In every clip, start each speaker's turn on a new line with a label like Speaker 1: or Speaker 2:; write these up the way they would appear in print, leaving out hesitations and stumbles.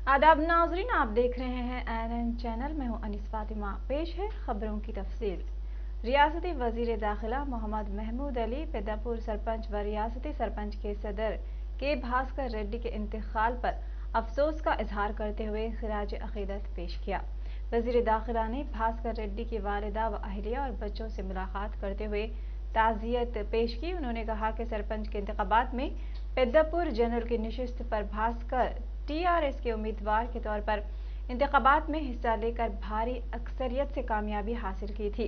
Speaker 1: आदाब नाजरीन, आप देख रहे हैं ANN चैनल। मैं हूं अनीस फातिमा। पेश है खबरों की तफसील। रियासती वजीर दाखिला मोहम्मद महमूद अली पेद्दापुर सरपंच व रियासती सरपंच के सदर के भास्कर रेड्डी के इंतकाल पर अफसोस का इजहार करते हुए खिराज अकीदत पेश किया। वजीर दाखिला ने भास्कर रेड्डी की वालिदा व अहलिया और बच्चों से मुलाकात करते हुए ताज़ियत पेश की। उन्होंने कहा कि सरपंच के इंतखाबात में पेद्दापुर जनरल की नशिस्त पर भास्कर TRS के उम्मीदवार के तौर पर इंतखाबात में हिस्सा लेकर भारी अक्सरियत से कामयाबी हासिल की थी।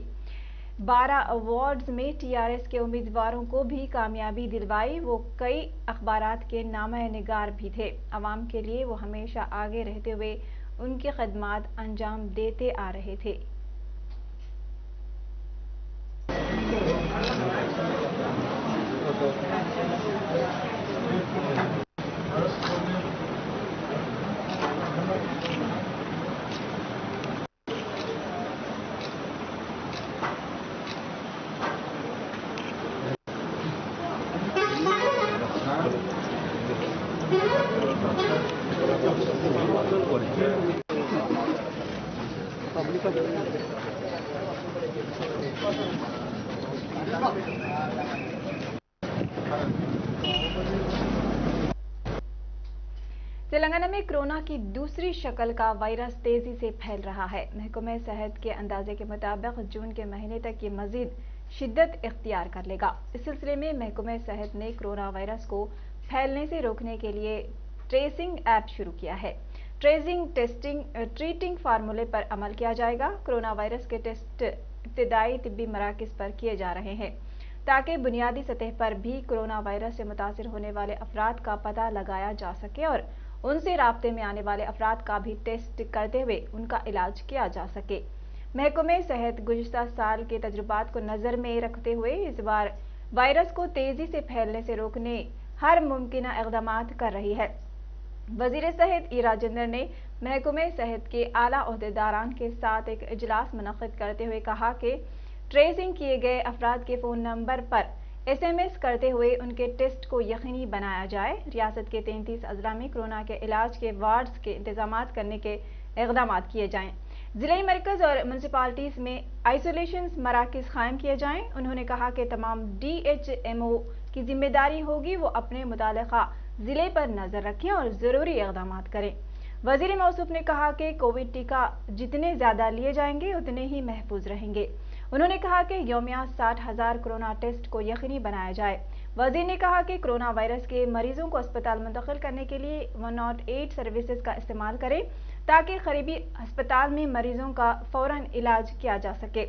Speaker 1: 12 वार्ड्स में TRS के उम्मीदवारों को भी कामयाबी दिलवाई। वो कई अखबारात के नामा निगार भी थे। आवाम के लिए वो हमेशा आगे रहते हुए उनकी खदमात अंजाम देते आ रहे थे। तेलंगाना में कोरोना की दूसरी शक्ल का वायरस तेजी से फैल रहा है। महकमे सेहत के अंदाजे के मुताबिक जून के महीने तक ये मजीद शिद्दत इख्तियार कर लेगा। इस सिलसिले में महकमे सेहत ने कोरोना वायरस को फैलने से रोकने के लिए ट्रेसिंग ऐप शुरू किया है। ट्रेसिंग, टेस्टिंग, ट्रीटिंग फार्मूले पर अमल किया जाएगा। कोरोना वायरस के टेस्ट इब्तदाई तिब्बी मराकज़ पर किए जा रहे हैं ताकि बुनियादी सतह पर भी कोरोना वायरस से मुतासिर होने वाले अफराद का पता लगाया जा सके और उनसे राब्ते में आने वाले अफराद का भी टेस्ट करते हुए उनका इलाज किया जा सके। महकमे सेहत गुज़िश्ता साल के तजुर्बात को नज़र में रखते हुए इस बार वायरस को तेजी से फैलने से रोकने हर मुमकिना इक़दामात कर रही है। वज़ीर सेहत ई राजेंद्र ने महकमे सेहत के आला ओहदेदारान के साथ एक इजलास मुनक़्क़िद करते हुए कहा कि ट्रेसिंग किए गए अफराद के फ़ोन नंबर पर SMS करते हुए उनके टेस्ट को यकीनी बनाया जाए। रियासत के 33 अजला में कोरोना के इलाज के वार्ड्स के इंतजाम करने के इक़दाम किए जाएँ। ज़िले मरकज़ और म्यूनसिपालिटीज़ में आइसोलेशन मराकज़ कायम किए जाएँ। उन्होंने कहा कि तमाम DHMO की जिम्मेदारी होगी वो अपने मुतालिका ज़िले पर नज़र रखें और ज़रूरी इक़दाम करें। वज़ीर मौसूफ ने कहा कि कोविड टीका जितने ज़्यादा लिए जाएंगे उतने ही महफूज रहेंगे। उन्होंने कहा कि यौमिया 60,000 कोरोना टेस्ट को यकीनी बनाया जाए। वज़ीर ने कहा कि कोरोना वायरस के मरीजों को अस्पताल मुंतकिल करने के लिए 108 सर्विसेज का इस्तेमाल करें ताकि करीबी अस्पताल में मरीजों का फौरन इलाज किया जा सके।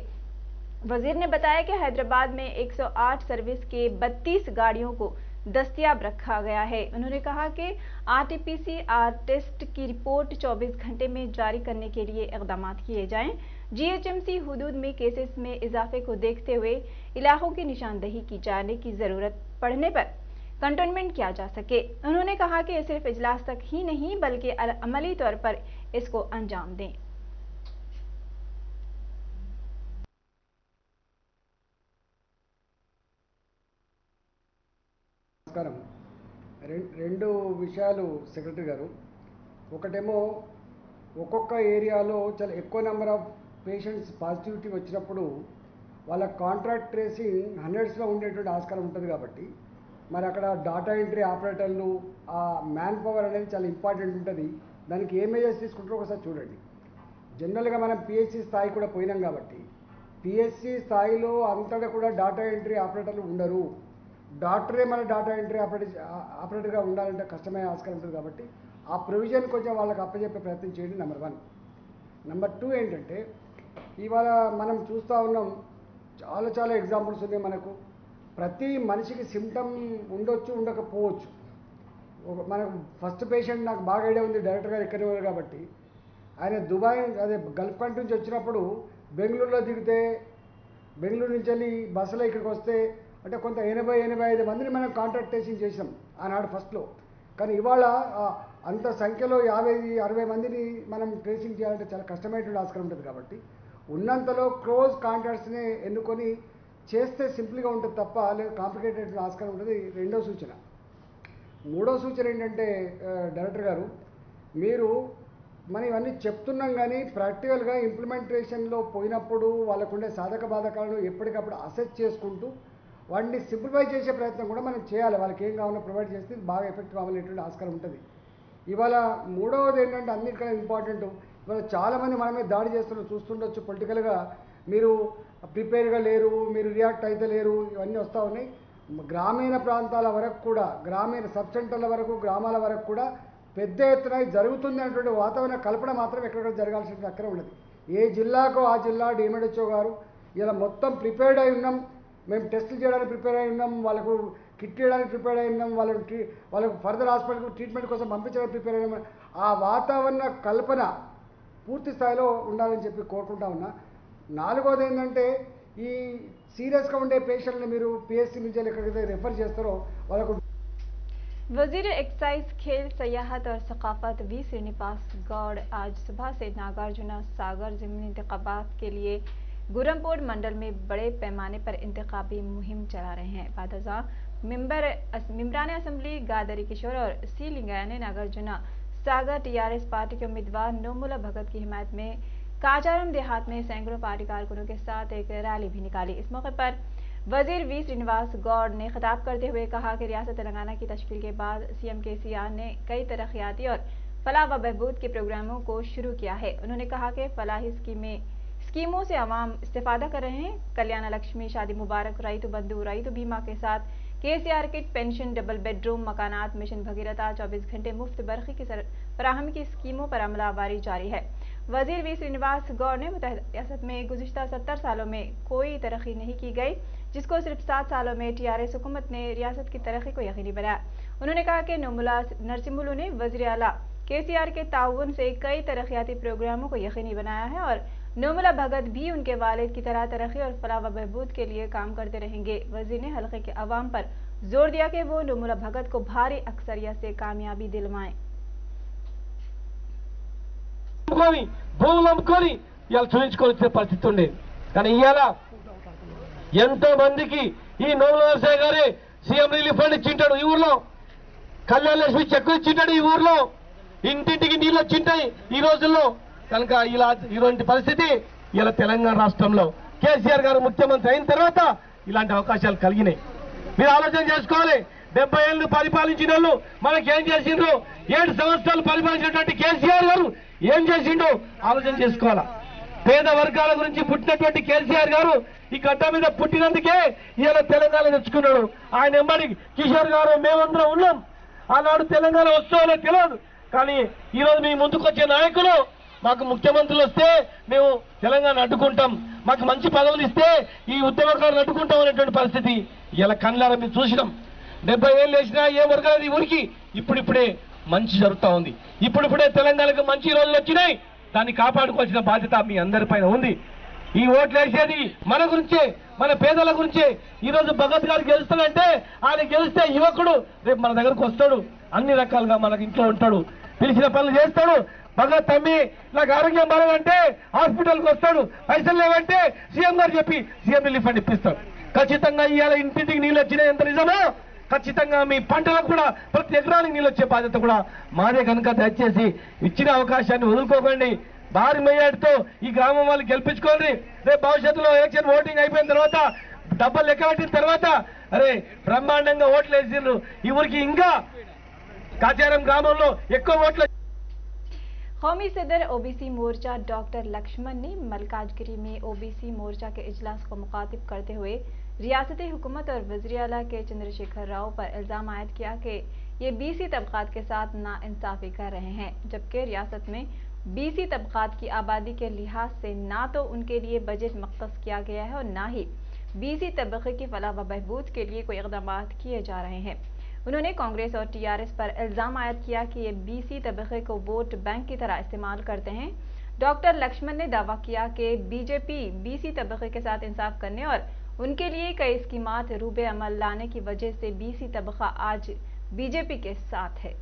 Speaker 1: वज़ीर ने बताया कि हैदराबाद में 108 सर्विस के 32 गाड़ियों को दस्तियाब रखा गया है। उन्होंने कहा कि RT-PCR टेस्ट की रिपोर्ट 24 घंटे में जारी करने के लिए इक़दाम किए जाएं। GHMC हुदूद में केसेस में इजाफे को देखते हुए इलाकों की निशानदही की जाने की ज़रूरत पड़ने पर कंटेनमेंट किया जा सके। उन्होंने कहा कि सिर्फ इजलास तक ही नहीं बल्कि अमली तौर पर इसको अंजाम दें।
Speaker 2: నమస్కారం. రెండు విషయాలు సెక్రటరీ గారు. ఒకటేమో ఒక్కొక్క ఏరియాలో చాలా ఎక్కువ నెంబర్ ఆఫ్ పేషెంట్స్ పాజిటివిటీ వచ్చినప్పుడు వాళ్ళ కాంట్రాక్ట్ ట్రేసింగ్ హండ్రెడ్స్లో ఉండేటువంటి ఆస్కారం ఉంటుంది కాబట్టి మరి అక్కడ డాటా ఎంట్రీ ఆపరేటర్లు ఆ మ్యాన్ పవర్ అనేది చాలా ఇంపార్టెంట్ ఉంటుంది. దానికి ఏ మెజర్స్ తీసుకుంటారో ఒకసారి చూడండి. జనరల్గా మనం PHC స్థాయి కూడా పోయినాం కాబట్టి PHC స్థాయిలో అంతటా కూడా డాటా ఎంట్రీ ఆపరేటర్లు ఉండరు. డాక్టరే మన డాటా ఎంట్రీ ఆపరేటర్గా ఉండాలంటే కష్టమైన ఆస్కారం ఉంటుంది కాబట్టి ఆ ప్రొవిజన్ కొంచెం వాళ్ళకి అప్పచెప్పే ప్రయత్నం చేయండి. నెంబర్ 1. నెంబర్ 2 ఏంటంటే ఇవాళ మనం చూస్తూ ఉన్నాం, చాలా ఎగ్జాంపుల్స్ ఉన్నాయి మనకు. ప్రతి మనిషికి సిమ్టమ్ ఉండొచ్చు, ఉండకపోవచ్చు. మనకు ఫస్ట్ పేషెంట్ నాకు బాగా ఐడియా ఉంది, డైరెక్టర్ గారు ఇక్కడే ఉన్నారు కాబట్టి ఆయన దుబాయ్ అదే గల్ఫ్ కంట్రీ నుంచి వచ్చినప్పుడు బెంగళూరులో దిగితే బెంగళూరు నుంచి వెళ్ళి బస్సులో ఇక్కడికి వస్తే అంటే కొంత 80-85 మందిని మనం కాంట్రాక్ట్ ట్రేసింగ్ చేసాం ఆనాడు ఫస్ట్లో. కానీ ఇవాళ అంత సంఖ్యలో 50-60 మందిని మనం ట్రేసింగ్ చేయాలంటే చాలా కష్టమైనటువంటి ఆస్కారం ఉంటుంది కాబట్టి ఉన్నంతలో క్లోజ్ కాంట్రాక్ట్స్ని ఎన్నుకొని చేస్తే సింపుల్గా ఉంటుంది తప్ప లేదు కాంప్లికేటెడ్ ఆస్కారం ఉంటుంది. రెండో సూచన. మూడో సూచన ఏంటంటే డైరెక్టర్ గారు, మీరు మనం ఇవన్నీ చెప్తున్నాం కానీ ప్రాక్టికల్గా ఇంప్లిమెంటేషన్లో పోయినప్పుడు వాళ్ళకుండే సాధక బాధకాలను ఎప్పటికప్పుడు అసెస్ చేసుకుంటూ వాటిని సింప్లిఫై చేసే ప్రయత్నం కూడా మనం చేయాలి. వాళ్ళకి ఏం కావాలో ప్రొవైడ్ చేస్తే బాగా ఎఫెక్టివ్ అవ్వాలనేటువంటి ఆస్కారం ఉంటుంది. ఇవాళ మూడవది ఏంటంటే అన్నిటికన్నా ఇంపార్టెంట్, ఇవాళ చాలామంది మన మీద దాడి చేస్తున్నారు చూస్తుండొచ్చు. పొలిటికల్గా మీరు ప్రిపేర్గా లేరు, మీరు రియాక్ట్ అయితే లేరు, ఇవన్నీ వస్తూ ఉన్నాయి. గ్రామీణ ప్రాంతాల వరకు కూడా, గ్రామీణ సబ్ సెంటర్ల వరకు, గ్రామాల వరకు కూడా పెద్ద ఎత్తున జరుగుతుంది అనేటువంటి వాతావరణ కల్పన మాత్రం ఎక్కడెక్కడ జరగాల్సిన అక్కడ ఉన్నది. ఏ జిల్లాకో ఆ జిల్లా డిఎంహెచ్ఓ గారు ఇలా మొత్తం ప్రిపేర్డ్ అయి ఉన్నాం, మేము టెస్టులు చేయడానికి ప్రిపేర్ అయి ఉన్నాం, వాళ్ళకు కిట్ చేయడానికి ప్రిపేర్ అయి ఉన్నాం, వాళ్ళకు ఫర్దర్ హాస్పిటల్కు ట్రీట్మెంట్ కోసం పంపించడానికి ప్రిపేర్ అయి ఉన్నాం. ఆ వాతావరణ కల్పన పూర్తి స్థాయిలో ఉండాలని చెప్పి కోరుకుంటా ఉన్నా. నాలుగోది ఏంటంటే ఈ సీరియస్గా ఉండే పేషెంట్ని మీరు పిఎస్సి నుంచి ఎక్కడికైతే రెఫర్ చేస్తారో వాళ్ళకు
Speaker 1: वजीर एक्साइज, खेल, सयाहत और सकाफत वी श्रीनिवास गौड़ आज सुबह से नागार्जुना सागर ज़िमनी इंतखाबात के लिए गुरमपुर मंडल में बड़े पैमाने पर इंतखाबी मुहिम चला रहे हैं। बादशाह मेंबरान असम्बली गादरी किशोर और सी लिंगाया ने नागार्जुना सागर टीआरएस पार्टी के उम्मीदवार नोमुला भगत की हिमायत में काचारम देहात में सैकड़ों पार्टी कारकुनों के साथ एक रैली भी निकाली। इस मौके पर वजीर वी श्रीनिवास गौड़ ने खिताब करते हुए कहा कि रियासत तेलंगाना की तश्कील के बाद सीएम केसीआर ने कई तरक्याती और फलाह व बहबूद के प्रोग्रामों को शुरू किया है। उन्होंने कहा कि फलाही स्कीमों से आवाम इस्तेफादा कर रहे हैं। कल्याण लक्ष्मी, शादी मुबारक, रईतु बंधु, रईतु बीमा के साथ KCR kit, pension, double bedroom मकानात, मिशन भगीरथा, 24 घंटे मुफ्त बरखी की फराहमी की स्कीमों पर अमलावरी जारी है। वजीर वी श्रीनिवास गौड़ ने मुतहदा रियासत में गुज़िश्ता 70 सालों में कोई तरक्की नहीं की गई, जिसको सिर्फ 7 सालों में टीआरएस हुकूमत ने रियासत की तरक्की को यकीनी बनाया। उन्होंने कहा कि नोमुला नरसिम्हुलु ने वज़ीर आला केसीआर के ताउन से कई तरक्याती प्रोग्रामों को यकीनी बनाया है और नोमुला भगत भी उनके वालिद की तरह तरक्की और फलाह व बहबूद के लिए काम करते रहेंगे। वज़ीर ने हल्के के अवाम पर जोर दिया कि वो नोमुला भगत को भारी अक्सरियत से कामयाबी दिलवाएं।
Speaker 3: భూములు అమ్ముకొని ఇవాళ చూపించుకొని వచ్చే పరిస్థితి ఉండేది. కానీ ఇవాళ ఎంతో మందికి ఈ నోముల నరసయ్య గారే సీఎం రిలీఫ్ ఫండ్ ఇచ్చింటాడు, ఈ ఊర్లో కళ్యాణ లక్ష్మి చెక్కులు ఇచ్చింటాడు, ఈ ఊర్లో ఇంటింటికి నీళ్ళు వచ్చింటాయి ఈ రోజుల్లో. కనుక ఇలా ఇలాంటి పరిస్థితి ఇలా తెలంగాణ రాష్ట్రంలో కేసీఆర్ గారు ముఖ్యమంత్రి అయిన తర్వాత ఇలాంటి అవకాశాలు కలిగినాయి. మీరు ఆలోచన చేసుకోవాలి. 70 ఏళ్ళు పరిపాలించిన వాళ్ళు మనకేం చేసిండ్రు, 7 సంవత్సరాలు పరిపాలించినటువంటి కేసీఆర్ గారు ఏం చేసిండో ఆలోచన చేసుకోవాలా. పేద వర్గాల గురించి పుట్టినటువంటి కేసీఆర్ గారు ఈ గడ్డ మీద పుట్టినందుకే ఇవాళ తెలంగాణ తెచ్చుకున్నాడు. ఆయన ఎంబడి కిషోర్ గారు మేమందరం ఉన్నాం. ఆనాడు తెలంగాణ వస్తుందో తెలియదు, కానీ ఈరోజు మీ ముందుకు వచ్చే నాయకులు మాకు ముఖ్యమంత్రులు వస్తే మేము తెలంగాణ అడ్డుకుంటాం, మాకు మంచి పదవులు ఇస్తే ఈ ఉద్యమకారులు అడ్డుకుంటాం అనేటువంటి పరిస్థితి ఇలా కళ్ళారా మీరు చూసినాం. 70 ఏళ్ళు వేసినా ఏ వర్గాలు ఈ ఊరికి ఇప్పుడిప్పుడే మంచి జరుగుతూ ఉంది. ఇప్పుడిప్పుడే తెలంగాణకు మంచి రోజులు వచ్చినాయి. దాన్ని కాపాడుకోవాల్సిన బాధ్యత మీ అందరిపైన ఉంది. ఈ ఓట్లు వేసేది మన గురించే, మన పేదల గురించే. ఈరోజు భగత్ గారు గెలుస్తాడంటే ఆయన గెలిస్తే యువకుడు రేపు మన దగ్గరకు వస్తాడు, అన్ని రకాలుగా మనకు ఇంట్లో ఉంటాడు, పిలిచిన పనులు చేస్తాడు. భగత్ తమ్మి నాకు ఆరోగ్యం బాగాలంటే హాస్పిటల్కి వస్తాడు, పైసలు లేవంటే సీఎం గారు చెప్పి సీఎం రిలీఫ్ ఫండ్ ఇప్పిస్తాడు. ఖచ్చితంగా ఇవాళ ఇంటింటికి నీళ్ళు వచ్చినాయి ఎంత నిజమో ఖచ్చితంగా మీ పంటలకు కూడా ప్రతి ఎకరానికి నీళ్ళు వచ్చే బాధ్యత కూడా మాదే. కనుక దయచేసి ఇచ్చిన అవకాశాన్ని వదులుకోకండి. భారీ మెజార్టీతో ఈ గ్రామం వాళ్ళు గెలిపించుకోండి. రేపు భవిష్యత్తులో ఎలక్షన్ ఓటింగ్ అయిపోయిన తర్వాత డబ్బులు లెక్క పెట్టిన తర్వాత అరే బ్రహ్మాండంగా ఓట్లు వేసిండ్రు, ఈ ఊరికి ఇంకా కాచారం గ్రామంలో ఎక్కువ ఓట్లు.
Speaker 1: कौमी सदर ओबीसी मोर्चा डॉक्टर लक्ष्मण ने मलकाजगिरी में ओबीसी मोर्चा के इजलास को मुखातिब करते हुए रियासती हुकूमत और वज़ीर आला के चंद्रशेखर राव पर इल्ज़ाम आयद किया कि ये बीसी तबक़ात के साथ नाइंसाफ़ी कर रहे हैं, जबकि रियासत में बीसी तबक़ात की आबादी के लिहाज से ना तो उनके लिए बजट मख्तस किया गया है और ना ही बीसी तबक़े की फलाह व बहबूद के लिए कोई इक़दाम किए जा रहे हैं। उन्होंने कांग्रेस और टीआरएस पर इल्ज़ाम आयद किया कि ये बीसी तबक़े को वोट बैंक की तरह इस्तेमाल करते हैं। डॉक्टर लक्ष्मण ने दावा किया कि बीजेपी बीसी तबक़े के साथ इंसाफ करने और उनके लिए कई स्कीमात रूबे अमल लाने की वजह से बीसी तबक़ा आज बीजेपी के साथ है।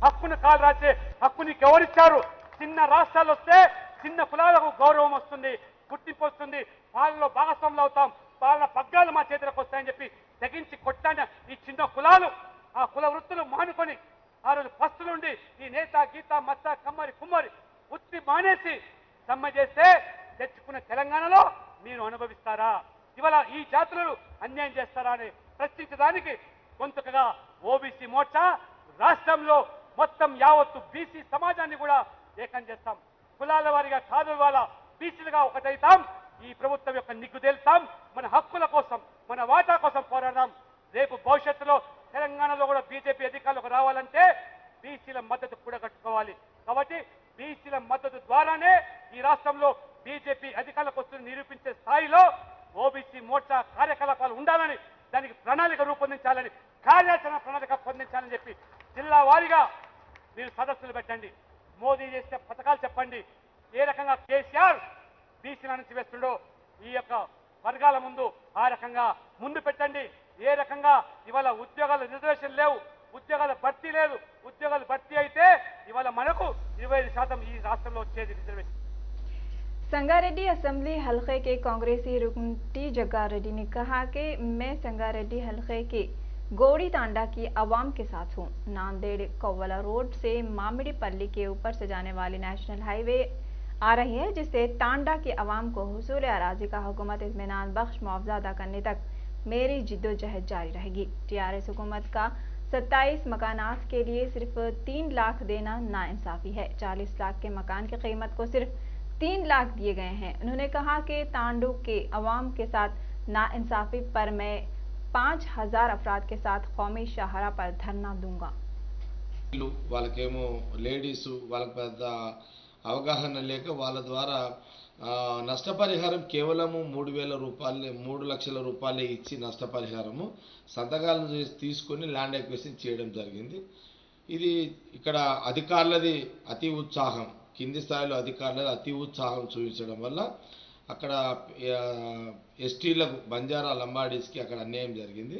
Speaker 4: హక్కుని కాలు రాసే హక్కుని ఎవరిచ్చారు? చిన్న రాష్ట్రాలు వస్తే చిన్న కులాలకు గౌరవం వస్తుంది, గుర్తింపు వస్తుంది, పాలనలో భాగస్వాములు అవుతాం, పాలన పగ్గాలు మా చేతులకు వస్తాయని చెప్పి తెగించి కొట్టాన ఈ చిన్న కులాలు ఆ కుల వృత్తులు మానుకొని ఆ రోజు ఫస్ట్ నుండి ఈ నేత గీత మత్త కమ్మరి కుమ్మరి ఉత్తి మానేసి సమ్మె చేస్తే తెచ్చుకున్న తెలంగాణలో మీరు అనుభవిస్తారా? ఇవాళ ఈ జాతులను అన్యాయం చేస్తారా అని ప్రశ్నించడానికి గొంతుకగా ఓబీసీ మోర్చా రాష్ట్రంలో మొత్తం యావత్తు బీసీ సమాజాన్ని కూడా ఏకం చేస్తాం. కులాల వారిగా కాదు, ఇవాళ బీసీలుగా ఒకటైతాం. ఈ ప్రభుత్వం యొక్క నిగ్గు తేల్తాం. మన హక్కుల కోసం, మన వాటా కోసం పోరాడదాం. రేపు భవిష్యత్తులో తెలంగాణలో కూడా బీజేపీ అధికారులకు రావాలంటే బీసీల మద్దతు కూడగట్టుకోవాలి. కాబట్టి బీసీల మద్దతు ద్వారానే ఈ రాష్ట్రంలో బీజేపీ అధికారులకు వస్తుంది నిరూపించే స్థాయిలో ఓబీసీ మోర్చా కార్యకలాపాలు ఉండాలని, దానికి ప్రణాళిక రూపొందించాలని, కార్యాచరణ ప్రణాళిక పొందించాలని చెప్పి జిల్లా వారీగా మీరు సదస్సులు పెట్టండి. మోదీ చేసే పథకాలు చెప్పండి. ఏ రకంగా కేసీఆర్ బీసీల నుంచి వేస్తుండో ఈ యొక్క వర్గాల ముందు ఆ రకంగా ముందు పెట్టండి. ఏ రకంగా ఇవాళ ఉద్యోగాల రిజర్వేషన్ లేవు, ఉద్యోగాల భర్తీ లేదు. ఉద్యోగాలు భర్తీ అయితే ఇవాళ మనకు 25% ఈ రాష్ట్రంలో వచ్చేది రిజర్వేషన్.
Speaker 1: संगारेड्डी असेंबली हलके के कांग्रेसी रुकन टी जग्गा रेड्डी ने कहा कि मैं संगारेड्डी हलके के गोड़ी तांडा की आवाम के साथ हूँ। नांदेड़ कोवला रोड से मामिडीपल्ली के ऊपर से जाने वाली नेशनल हाईवे आ रही है, जिससे तांडा की आवाम को हुसूल अराजी का हुकूमत इत्मीनान बख्श मुआवजा अदा करने तक मेरी जिद्दोजहद जारी रहेगी। टीआरएस हुकूमत का 27 मकानात के लिए सिर्फ 3 लाख देना नाइंसाफी है। 40 लाख के मकान की कीमत को सिर्फ 3 लाख दिए गए हैं। उन्होंने कहा कि तांडू के अवाम के साथ नाइंसाफी पर मैं 5000 अफराद के साथ कौमी शाहरा पर धरना दूंगा।
Speaker 5: వాళ్ళకేమో లేడీస్ వాళ్ళకి పెద్ద అవగాహన లేక వాళ్ళ ద్వారా నష్టపరిహారం కేవలము 3000 రూపాయలే, 3 లక్షల రూపాయలే ఇచ్చి నష్టపరిహారము సంతకాలను తీసుకొని ల్యాండ్ ఎక్విజిషన్ చేయడం జరిగింది. ఇది ఇక్కడ అధికారులది అతి ఉత్సాహం, కింది స్థాయిలో అధికారులది అతి ఉత్సాహం చూపించడం వల్ల అక్కడ ఎస్టీలకు బంజారా లంబాడీస్కి అక్కడ అన్యాయం జరిగింది.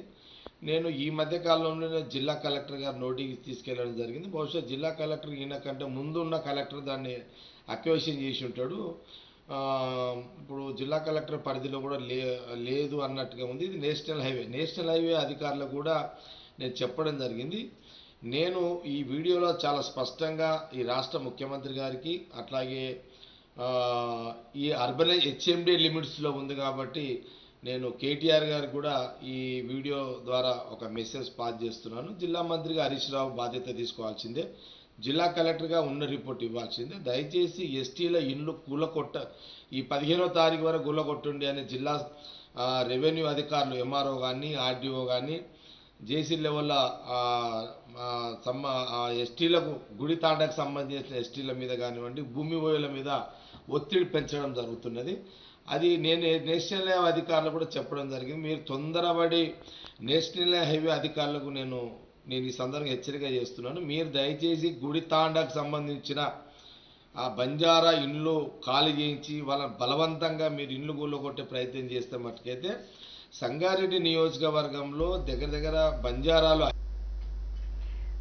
Speaker 5: నేను ఈ మధ్య కాలంలోనే జిల్లా కలెక్టర్ గారు నోటీస్ తీసుకెళ్లడం జరిగింది. బహుశా జిల్లా కలెక్టర్ ఈయన కంటే ముందు ఉన్న కలెక్టర్ దాన్ని అక్వేషన్ చేసి ఉంటాడు. ఇప్పుడు జిల్లా కలెక్టర్ పరిధిలో కూడా లేదు అన్నట్టుగా ఉంది. ఇది నేషనల్ హైవే అధికారులకు కూడా నేను చెప్పడం జరిగింది. నేను ఈ వీడియోలో చాలా స్పష్టంగా ఈ రాష్ట్ర ముఖ్యమంత్రి గారికి, అట్లాగే ఈ అర్బనైజ్ హెచ్ఎండి లిమిట్స్లో ఉంది కాబట్టి నేను కేటీఆర్ గారికి కూడా ఈ వీడియో ద్వారా ఒక మెసేజ్ పాస్ చేస్తున్నాను. జిల్లా మంత్రిగా హరీష్ రావు బాధ్యత తీసుకోవాల్సిందే, జిల్లా కలెక్టర్గా ఉన్న రిపోర్ట్ ఇవ్వాల్సిందే. దయచేసి ఎస్టీల ఇండ్లు ఈ 15వ తారీఖు వరకు కూలగొట్టుండి అని జిల్లా రెవెన్యూ అధికారులు ఎంఆర్ఓ కానీ ఆర్డీఓ కానీ జేసీ లెవెల్ ఎస్టీలకు గుడి తాండకు సంబంధించిన ఎస్టీల మీద కానివ్వండి, భూమి ఓయుల మీద ఒత్తిడి పెంచడం జరుగుతున్నది. అది నేను నేషనల్ హైవే అధికారులకు కూడా చెప్పడం జరిగింది. మీరు తొందరపడి నేషనల్ హైవే అధికారులకు నేను ఈ సందర్భంగా హెచ్చరిక చేస్తున్నాను. మీరు దయచేసి గుడి తాండకు సంబంధించిన ఆ బంజారా ఇండ్లు ఖాళీ చేయించి వాళ్ళని బలవంతంగా మీరు ఇండ్లు కూలగొట్టే ప్రయత్నం చేస్తే మట్టుకైతే సంగారెడ్డి నియోజకవర్గంలో దగ్గర బంజారాలు.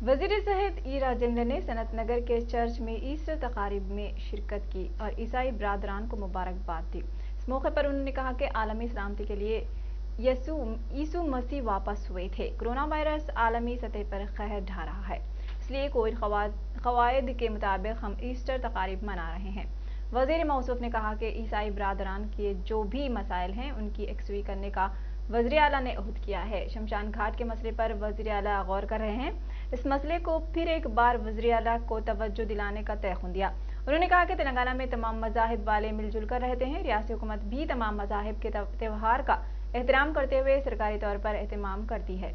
Speaker 1: वजीर सेहत ई राजेंद्र ने सनत नगर के चर्च में ईस्टर तकारीब में शिरकत की और ईसाई बरादरान को मुबारकबाद दी। इस मौके पर उन्होंने कहा कि आलमी सलामती के लिए यीशु मसीह वापस हुए थे। कोरोना वायरस आलमी सतह पर कहर ढा रहा है, इसलिए कोविड कवायद के मुताबिक हम ईस्टर तकारीब मना रहे हैं। वजीर मौसूफ ने कहा कि ईसाई बरादरान के जो भी मसाइल हैं उनकी यकसुई करने का वज़ीर आला ने अहद किया है। शमशान घाट के मसले पर वज़ीर आला गौर कर रहे हैं। इस मसले को फिर एक बार वज़ीर आला को तवज्जो दिलाने का तयखुन दिया। उन्होंने कहा कि तेलंगाना में तमाम मज़ाहिब वाले मिलजुल कर रहते हैं। रियासती हुकूमत भी तमाम मज़ाहिब के त्यौहार का एहतराम करते हुए सरकारी तौर पर एहतमाम करती है।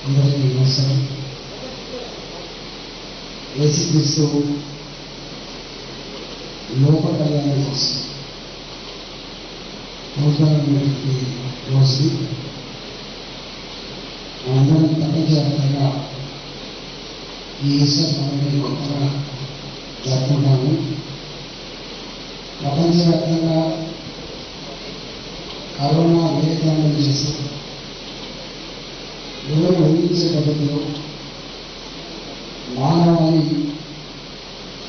Speaker 6: అందరికీ నమస్కారం. యేసుక్రీస్తు లోక కళ్యాణం కోసం అవసరమైనటువంటి రోజు మనందరం ప్రపంచవ్యాప్తంగా ఈ ఈస్టర్ పండుగని గొప్పగా జరుపుకుంటాము. ప్రపంచవ్యాప్తంగా కరోనా వేగంగా చేసి ఎవరు ఊహించే పద్ధతిలో మానవాళి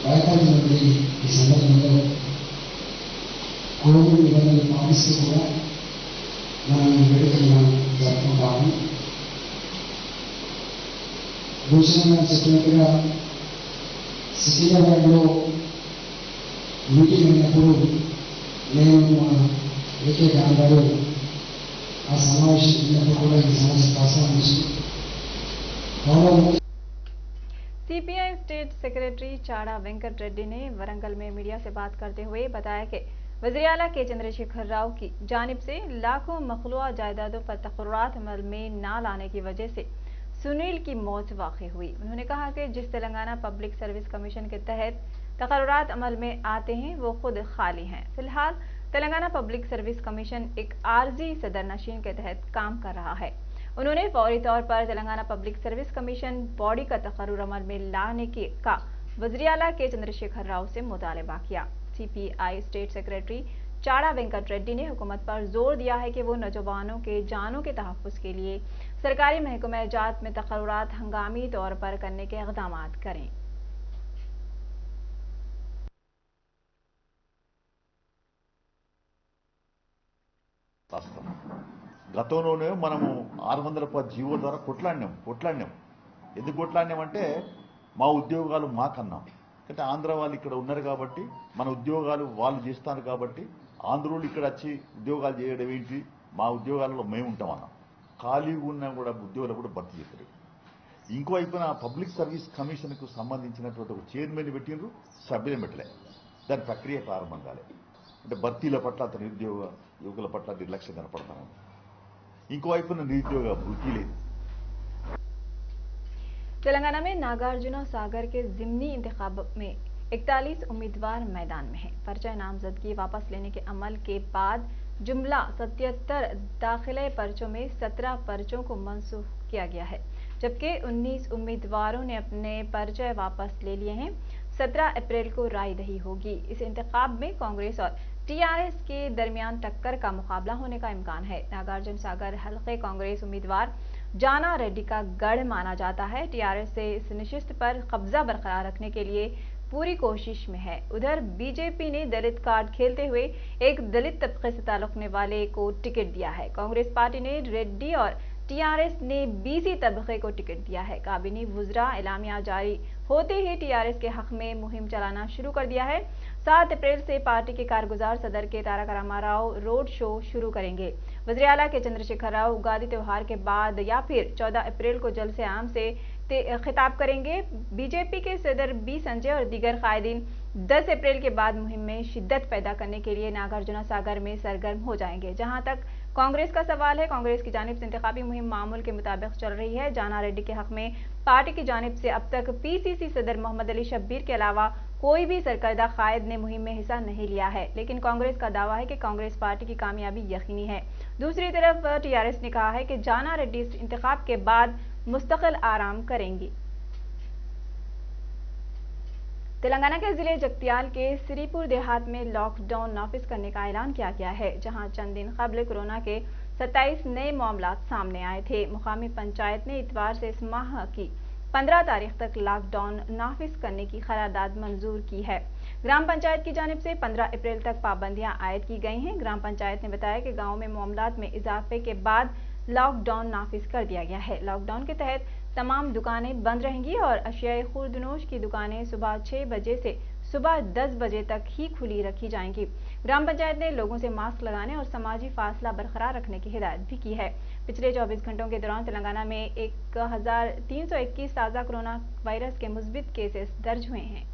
Speaker 6: భయపడినటువంటి ఈ సందర్భంలో కోవిడ్ నిబంధనలు పాటిస్తూ కూడా మనం ఈ వేడుకలను జరుపుకుంటాము. భూషణ్ గారు చెప్పినట్టుగా సికింద్రాబాద్లో మీటింగ్ అయినప్పుడు నేను మా ఏకే గారు ఆ సమావేశం ఉన్నప్పుడు కూడా ఈ సమస్య ప్రస్తావించి
Speaker 1: CPI state secretary Chada Venkat Reddy ने वरंगल में मीडिया से बात करते हुए बताया कि वज़ीर-ए-आला के चंद्रशेखर राव की जानिब से लाखों मखलूआ जायदादों पर तक़र्रुरात अमल में ना लाने की वजह से सुनील की मौत वाक़ई हुई। उन्होंने कहा कि जिस तेलंगाना पब्लिक सर्विस कमीशन के तहत तक़र्रुरात अमल में आते हैं वो खुद खाली हैं। फिलहाल तेलंगाना पब्लिक सर्विस कमीशन एक आर्जी सदरनशीन के तहत काम कर रहा है। उन्होंने फौरी तौर पर Telangana public service commission body का तक़र्रुर अमल में लाने का वज़ीर-ए-आला के चंद्रशेखर राव से मुतालबा किया। CPI state secretary Chada Venkat Reddy ने हुकूमत पर जोर दिया है कि वो नौजवानों के जानों के तहफ़्फ़ुज़ के लिए सरकारी महकमा जात में तक़र्रुरात हंगामी तौर पर करने के इक़दाम करें।
Speaker 7: గతంలోనే మనము 600 రూపాయల జీవో ద్వారా కొట్లాడినాం. ఎందుకు కొట్లాడినామంటే మా ఉద్యోగాలు మాకన్నాం. అంటే ఆంధ్ర వాళ్ళు ఇక్కడ ఉన్నారు కాబట్టి మన ఉద్యోగాలు వాళ్ళు చేస్తారు కాబట్టి ఆంధ్రోళ్ళు ఇక్కడ వచ్చి ఉద్యోగాలు చేయడం ఏంటి, మా ఉద్యోగాలలో మేము ఉంటామన్నాం. ఖాళీగా ఉన్నా కూడా ఉద్యోగాలు కూడా భర్తీ చేస్తారు. ఇంకో వైపున పబ్లిక్ సర్వీస్ కమిషన్కు సంబంధించినటువంటి ఒక చైర్మన్ పెట్టిండ్రు, సభ్యులను పెట్టలే. దాని ప్రక్రియ ప్రారంభం కాలే. అంటే భర్తీల పట్ల అతని నిరుద్యోగ యువకుల పట్ల నిర్లక్ష్యం కనపడతామని. ఇంకో వైపున నిరుద్యోగ భృతి లేదు.
Speaker 1: तेलंगाना में नागार्जुना सागर के ज़िमनी इंतखाब में 41 उम्मीदवार मैदान में हैं। पर्चा नामजदगी वापस लेने के अमल के बाद जुमला 77 दाखिले पर्चों में 17 पर्चों को मनसूख किया गया है, जबकि 19 उम्मीदवारों ने अपने पर्चे वापस ले लिए हैं। 17 अप्रैल को राय दही होगी। इस इंतखाब में कांग्रेस और टीआरएस के दरमियान टक्कर का मुकाबला होने का इम्कान है। नागार्जुन सागर हल्के कांग्रेस उम्मीदवार जाना रेड्डी का गढ़ माना जाता है। टीआरएस से इस नशिस्त पर कब्जा बरकरार रखने के लिए पूरी कोशिश में है। उधर बीजेपी ने दलित कार्ड खेलते हुए एक दलित तबके से ताल्लुकने वाले को टिकट दिया है। कांग्रेस पार्टी ने रेड्डी और टीआरएस ने बीसी तबके को टिकट दिया है। काबिनी वुज़रा एलामिया जारी होते ही टीआरएस के हक में मुहिम चलाना शुरू कर दिया है। 7 अप्रैल से पार्टी के कारगुजार सदर के तारक रामाराव रोड शो शुरू करेंगे। वज़ीर-ए-आला के चंद्रशेखर राव उगादी त्योहार के बाद या फिर 14 अप्रैल को जलसे आम से खिताब करेंगे। बीजेपी के सदर बी संजय और दीगर कायदीन 10 अप्रैल के बाद मुहिम में शिद्दत पैदा करने के लिए नागार्जुना सागर में सरगर्म हो जाएंगे। जहां तक कांग्रेस का सवाल है, कांग्रेस की जानिब से इंतखाबी मुहिम मामूल के मुताबिक चल रही है। जाना रेड्डी के हक में पार्टी की जानिब से अब तक पीसीसी सदर मोहम्मद अली शब्बीर के अलावा कोई भी सरकर्दा कायद ने मुहिम में हिस्सा नहीं लिया है, लेकिन कांग्रेस का दावा है कि कांग्रेस पार्टी की कामयाबी यकीनी है। दूसरी तरफ टीआरएस ने कहा है कि जाना रेड्डी इस इंतखाब के बाद मुस्तकिल आराम करेंगी। तेलंगाना के जिले जगतियाल के श्रीपुर देहात में लॉकडाउन नाफिज करने का ऐलान किया गया है, जहां चंद दिन कबल कोरोना के 27 नए मामलात सामने आए थे। मुकामी पंचायत ने इतवार से इस माह की 15 तारीख तक लॉकडाउन नाफिज करने की करारदाद मंजूर की है। ग्राम पंचायत की जानिब से 15 अप्रैल तक पाबंदियां आयद की गई हैं। ग्राम पंचायत ने बताया कि गांव में मामलात में इजाफे के बाद लॉकडाउन नाफिज कर दिया गया है। लॉकडाउन के तहत तमाम दुकानें बंद रहेंगी और अशियाए खुर्दनोश की दुकानें सुबह 6 बजे से सुबह 10 बजे तक ही खुली रखी जाएंगी। ग्राम पंचायत ने लोगों से मास्क लगाने और समाजी फासला बरकरार रखने की हिदायत भी की है। पिछले 24 घंटों के दौरान तेलंगाना में 1321 ताज़ा कोरोना वायरस के मुस्बित केसेस दर्ज हुए हैं।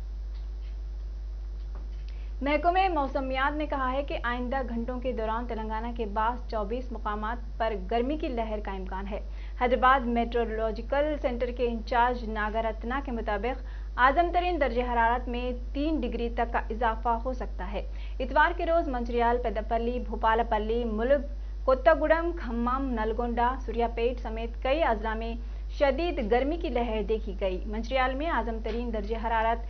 Speaker 1: महकमे मौसमियात ने कहा है कि आइंदा घंटों के दौरान तेलंगाना के बाद 24 मुकामात पर गर्मी की लहर का इम्कान है। हैदराबाद मेट्रोलॉजिकल सेंटर के इंचार्ज नागरत्ना के मुताबिक आजम तरीन दर्जे हरारत में 3 डिग्री तक का इजाफा हो सकता है। इतवार के रोज मंचिर्याल, पेदपल्ली, भूपालपल्ली, मुलुग, कोत्तागुडम, खम्मम, नलगोंडा, सूर्यापेट समेत कई अजला में शदीद गर्मी की लहर देखी गई। मंचिर्याल में आजम तरीन दर्जे हरारत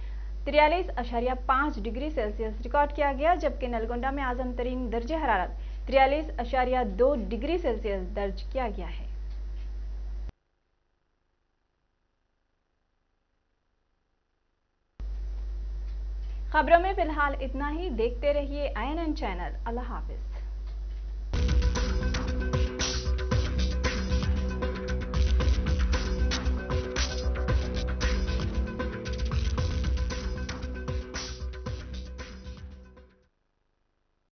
Speaker 1: 43.5 डिग्री सेल्सियस रिकॉर्ड किया गया, जबकि नलगोंडा में आजम तरीन दर्जे हरारत 43.2 डिग्री सेल्सियस दर्ज किया गया है। खबरों में फिलहाल इतना ही। देखते रहिए INN चैनल। अल्लाह हाफिज।